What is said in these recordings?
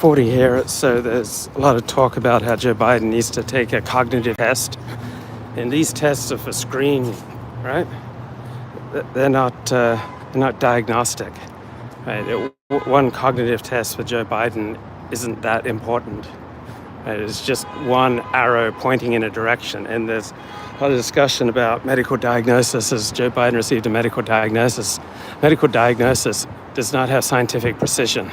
40 here, so there's a lot of talk about how Joe Biden needs to take a cognitive test. And these tests are for screening, right? They're not diagnostic, right? One cognitive test for Joe Biden isn't that important. Right? It's just one arrow pointing in a direction. And there's a lot of discussion about medical diagnosis as Joe Biden received a medical diagnosis. Medical diagnosis does not have scientific precision.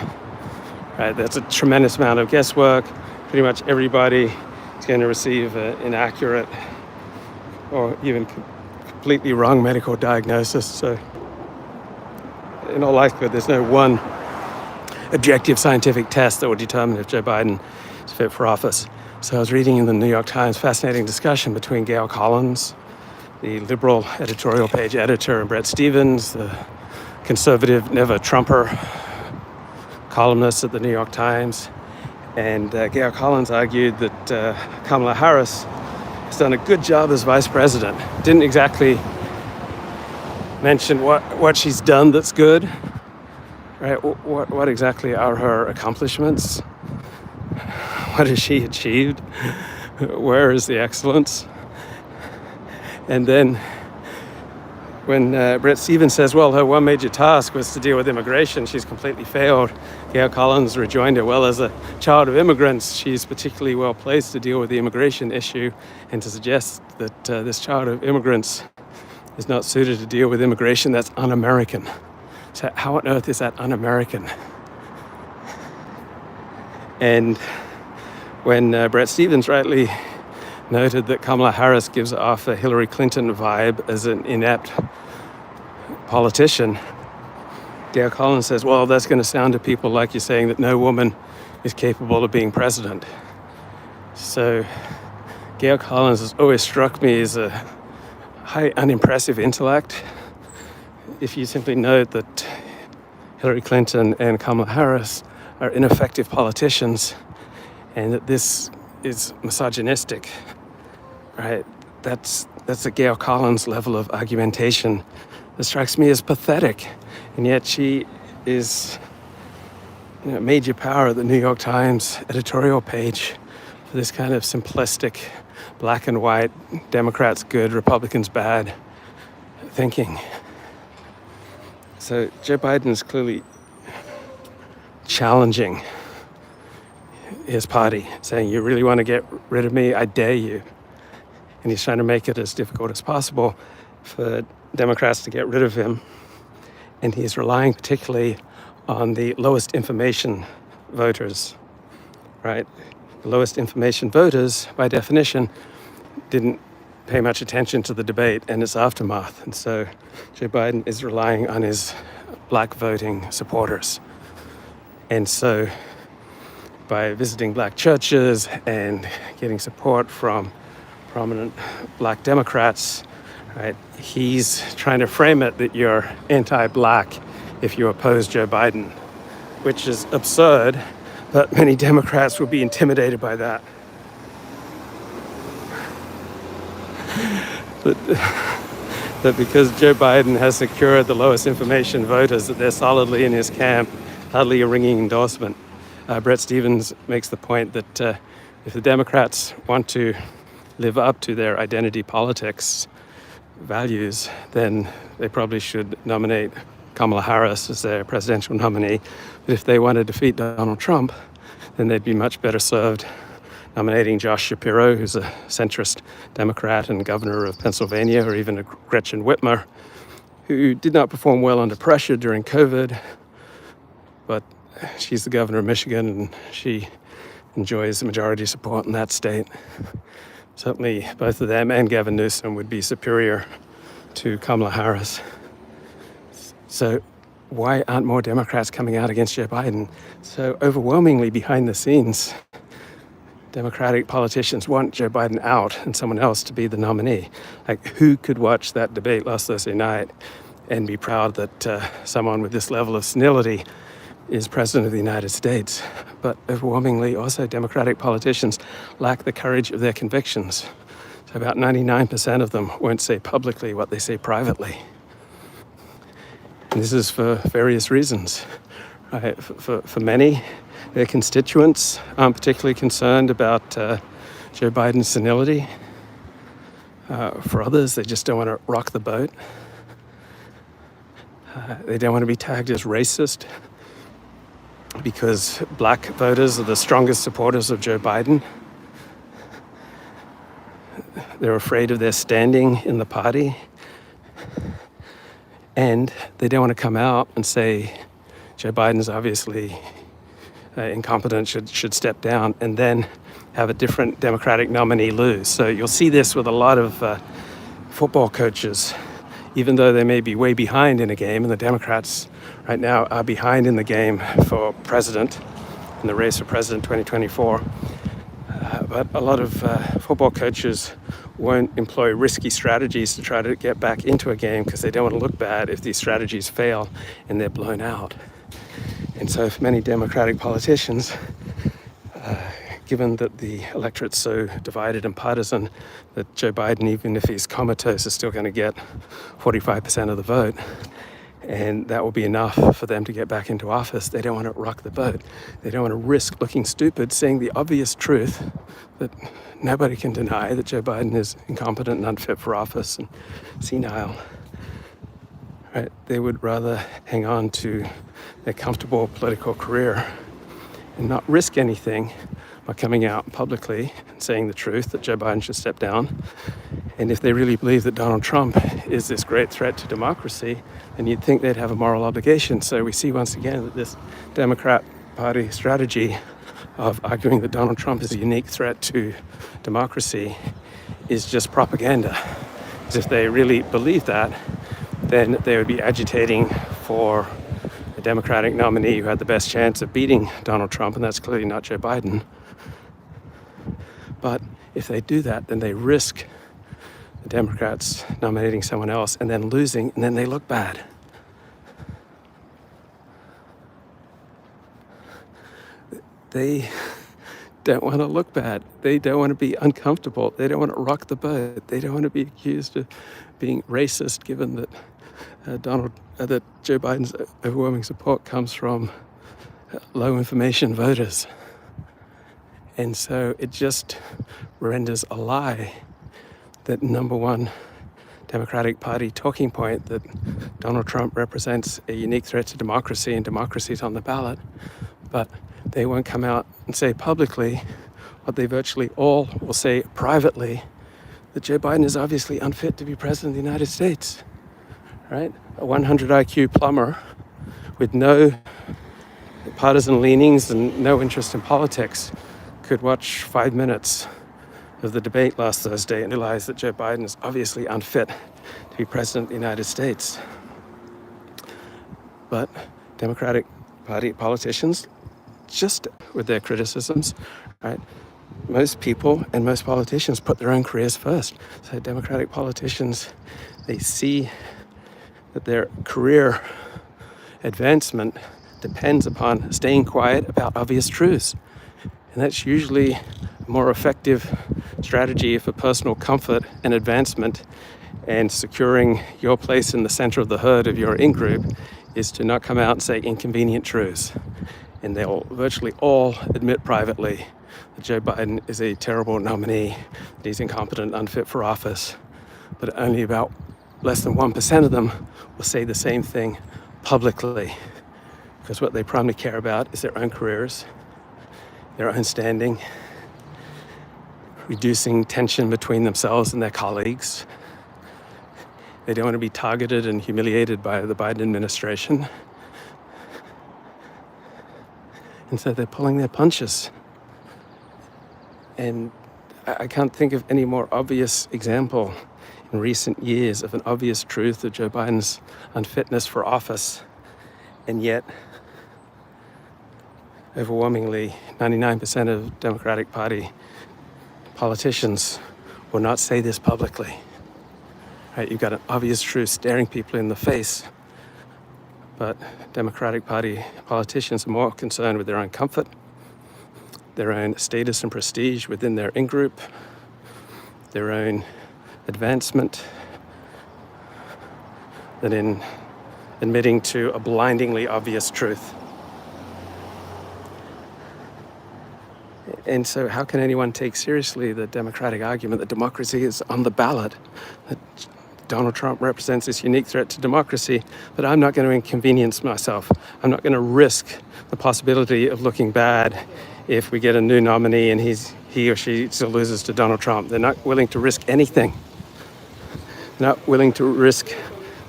Right, that's a tremendous amount of guesswork. Pretty much everybody is going to receive an inaccurate or even completely wrong medical diagnosis. So in all likelihood, there's no one objective scientific test that will determine if Joe Biden is fit for office. So I was reading in the New York Times, fascinating discussion between Gail Collins, the liberal editorial page editor, and Bret Stephens, the conservative never-Trumper columnist at the New York Times. And Gail Collins argued that Kamala Harris has done a good job as vice president. Didn't exactly mention what she's done that's good, right? What exactly are her accomplishments? What has she achieved? Where is the excellence? And then when Bret Stephens says, well, her one major task was to deal with immigration, she's completely failed. Gail Collins rejoined her, well, as a child of immigrants, she's particularly well placed to deal with the immigration issue, and to suggest that this child of immigrants is not suited to deal with immigration, that's un-American. So how on earth is that un-American? And when Bret Stephens rightly noted that Kamala Harris gives off a Hillary Clinton vibe as an inept politician, Gail Collins says, well, that's going to sound to people like you're saying that no woman is capable of being president. So Gail Collins has always struck me as a high unimpressive intellect. If you simply note that Hillary Clinton and Kamala Harris are ineffective politicians and that this is misogynistic, right? That's a Gail Collins level of argumentation that strikes me as pathetic. And yet she is a major power at the New York Times editorial page for this kind of simplistic, black and white, Democrats good, Republicans bad thinking. So Joe Biden is clearly challenging his party, saying, you really want to get rid of me? I dare you. And he's trying to make it as difficult as possible for Democrats to get rid of him. And he's relying particularly on the lowest information voters, right? The lowest information voters, by definition, didn't pay much attention to the debate and its aftermath. And so Joe Biden is relying on his black voting supporters. And so by visiting black churches and getting support from prominent black Democrats, right, he's trying to frame it that you're anti-black if you oppose Joe Biden, which is absurd, but many Democrats will be intimidated by that. That because Joe Biden has secured the lowest information voters, that they're solidly in his camp, hardly a ringing endorsement. Bret Stephens makes the point that if the Democrats want to live up to their identity politics values, then they probably should nominate Kamala Harris as their presidential nominee. But if they want to defeat Donald Trump, then they'd be much better served nominating Josh Shapiro, who's a centrist Democrat and governor of Pennsylvania, or even a Gretchen Whitmer, who did not perform well under pressure during COVID, but she's the governor of Michigan and she enjoys majority support in that state. Certainly both of them and Gavin Newsom would be superior to Kamala Harris. So why aren't more Democrats coming out against Joe Biden? So overwhelmingly behind the scenes, Democratic politicians want Joe Biden out and someone else to be the nominee. Like, who could watch that debate last Thursday night and be proud that someone with this level of senility is president of the United States? But overwhelmingly also Democratic politicians lack the courage of their convictions. So about 99% of them won't say publicly what they say privately. And this is for various reasons. Right? For many, Their constituents aren't particularly concerned about Joe Biden's senility. For others, they just don't want to rock the boat. They don't want to be tagged as racist because black voters are the strongest supporters of Joe Biden. They're afraid of their standing in the party. And they don't want to come out and say Joe Biden's obviously incompetent, should step down, and then have a different Democratic nominee lose. So you'll see this with a lot of football coaches, even though they may be way behind in a game, and the Democrats right now are behind in the game for president, in the race for president 2024. But a lot of football coaches won't employ risky strategies to try to get back into a game because they don't want to look bad if these strategies fail and they're blown out. And so for many Democratic politicians, given that the electorate's so divided and partisan that Joe Biden, even if he's comatose, is still going to get 45% of the vote, and that will be enough for them to get back into office. They don't want to rock the boat. They don't want to risk looking stupid, saying the obvious truth that nobody can deny, that Joe Biden is incompetent and unfit for office and senile. Right? They would rather hang on to their comfortable political career and not risk anything by coming out publicly and saying the truth that Joe Biden should step down. And if they really believe that Donald Trump is this great threat to democracy, then you'd think they'd have a moral obligation. So we see once again that this Democrat Party strategy of arguing that Donald Trump is a unique threat to democracy is just propaganda. Because if they really believe that, then they would be agitating for a Democratic nominee who had the best chance of beating Donald Trump, and that's clearly not Joe Biden. But if they do that, then they risk the Democrats nominating someone else and then losing, and then they look bad. They don't want to look bad. They don't want to be uncomfortable. They don't want to rock the boat. They don't want to be accused of being racist, given that that Joe Biden's overwhelming support comes from low information voters. And so it just renders a lie that number one Democratic Party talking point that Donald Trump represents a unique threat to democracy and democracy is on the ballot. But they won't come out and say publicly what they virtually all will say privately, that Joe Biden is obviously unfit to be president of the United States, right? A 100 IQ plumber with no partisan leanings and no interest in politics could watch 5 minutes of the debate last Thursday and realize that Joe Biden is obviously unfit to be president of the United States. But Democratic Party politicians, just with their criticisms, right? Most people and most politicians put their own careers first. So Democratic politicians, they see that their career advancement depends upon staying quiet about obvious truths. And that's usually a more effective strategy for personal comfort and advancement and securing your place in the center of the herd of your in-group is to not come out and say inconvenient truths. And they'll virtually all admit privately that Joe Biden is a terrible nominee, that he's incompetent, unfit for office. But only about less than 1% of them will say the same thing publicly, because what they primarily care about is their own careers, their own standing, reducing tension between themselves and their colleagues. They don't want to be targeted and humiliated by the Biden administration. And so they're pulling their punches. And I can't think of any more obvious example in recent years of an obvious truth of Joe Biden's unfitness for office. And yet, overwhelmingly, 99% of Democratic Party politicians will not say this publicly. Right? You've got an obvious truth staring people in the face, but Democratic Party politicians are more concerned with their own comfort, their own status and prestige within their in-group, their own advancement, than in admitting to a blindingly obvious truth. And so how can anyone take seriously the democratic argument that democracy is on the ballot, that Donald Trump represents this unique threat to democracy, but I'm not going to inconvenience myself. I'm not going to risk the possibility of looking bad if we get a new nominee and he or she still loses to Donald Trump. They're not willing to risk anything. They're not willing to risk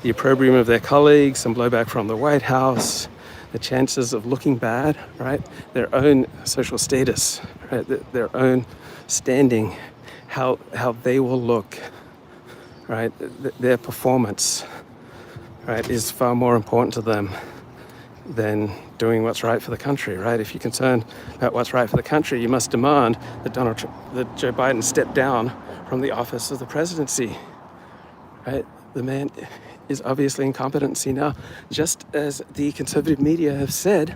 the opprobrium of their colleagues, some blowback from the White House, the chances of looking bad, right? Their own social status, right? Their own standing, how they will look, right? Their performance, right, is far more important to them than doing what's right for the country, right? If you're concerned about what's right for the country, you must demand that that Joe Biden step down from the office of the presidency, right? The man is obviously incompetent now, just as the conservative media have said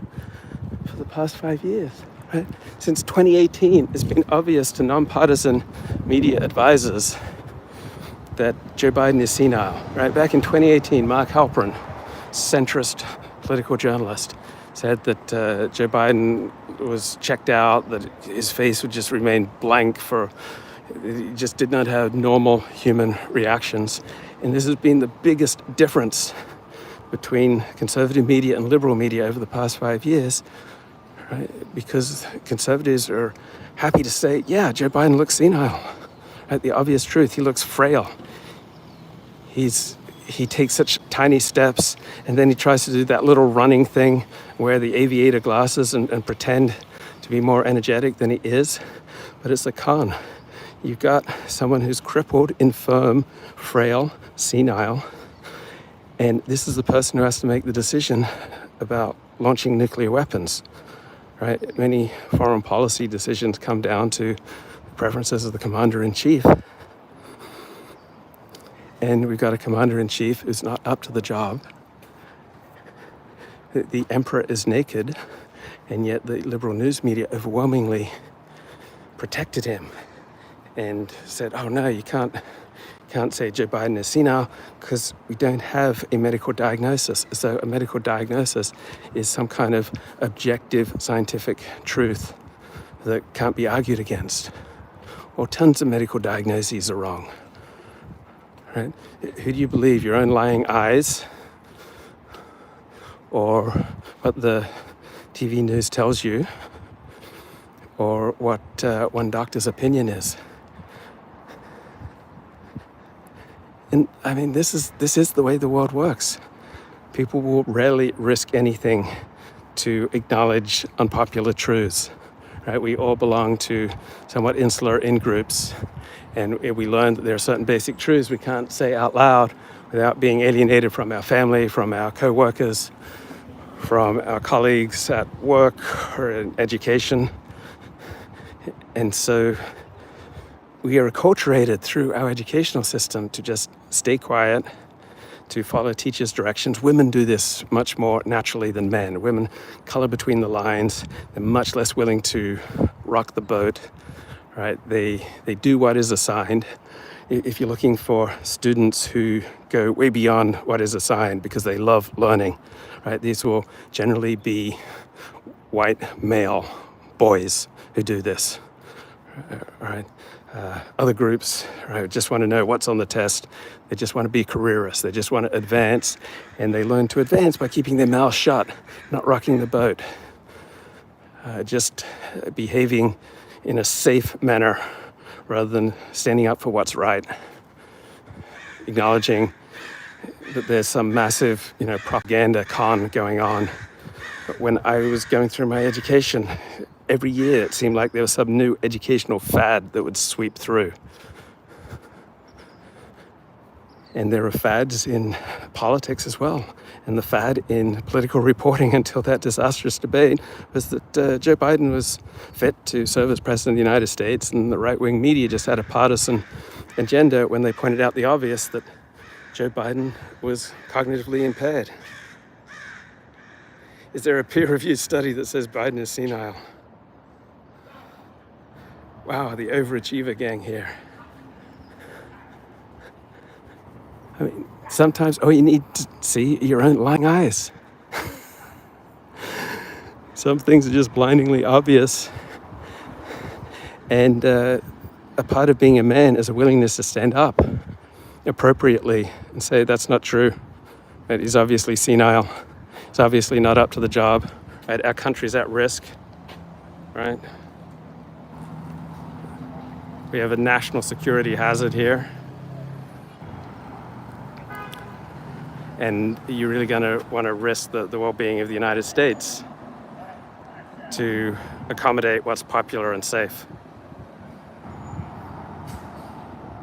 for the past 5 years, right? Since 2018, it's been obvious to nonpartisan media advisors that Joe Biden is senile, right? Back in 2018, Mark Halperin, centrist political journalist, said that Joe Biden was checked out, that his face would just remain blank he just did not have normal human reactions. And this has been the biggest difference between conservative media and liberal media over the past 5 years, right? Because conservatives are happy to say, yeah, Joe Biden looks senile. Right? The obvious truth, he looks frail. He takes such tiny steps, and then he tries to do that little running thing, wear the aviator glasses and pretend to be more energetic than he is. But it's a con. You've got someone who's crippled, infirm, frail, senile, and this is the person who has to make the decision about launching nuclear weapons, right? Many foreign policy decisions come down to the preferences of the commander-in-chief. And we've got a commander-in-chief who's not up to the job. The emperor is naked, and yet the liberal news media overwhelmingly protected him and said, oh no, you can't say Joe Biden is senile because we don't have a medical diagnosis. So a medical diagnosis is some kind of objective scientific truth that can't be argued against. Well, tons of medical diagnoses are wrong. Right? Who do you believe, your own lying eyes or what the TV news tells you or what one doctor's opinion is? And I mean, this is the way the world works. People will rarely risk anything to acknowledge unpopular truths, right? We all belong to somewhat insular in-groups, and we learn that there are certain basic truths we can't say out loud without being alienated from our family, from our co-workers, from our colleagues at work or in education. And so we are acculturated through our educational system to just stay quiet, to follow teachers' directions. Women do this much more naturally than men. Women color between the lines. They're much less willing to rock the boat, right? They do what is assigned. If you're looking for students who go way beyond what is assigned because they love learning, right? These will generally be white male boys who do this, right? Other groups, right, just want to know what's on the test. They just want to be careerists. They just want to advance, and they learn to advance by keeping their mouth shut, not rocking the boat, just behaving in a safe manner rather than standing up for what's right, acknowledging that there's some massive, propaganda con going on. But when I was going through my education, every year it seemed like there was some new educational fad that would sweep through. And there are fads in politics as well. And the fad in political reporting until that disastrous debate was that Joe Biden was fit to serve as president of the United States, and the right-wing media just had a partisan agenda when they pointed out the obvious that Joe Biden was cognitively impaired. Is there a peer-reviewed study that says Biden is senile? Wow, the overachiever gang here. I mean, sometimes all you need to see are your own lying eyes. Some things are just blindingly obvious. And a part of being a man is a willingness to stand up appropriately and say that's not true. Right? He's obviously senile. He's obviously not up to the job. Right? Our country's at risk. Right? We have a national security hazard here. And you're really going to want to risk the well-being of the United States to accommodate what's popular and safe.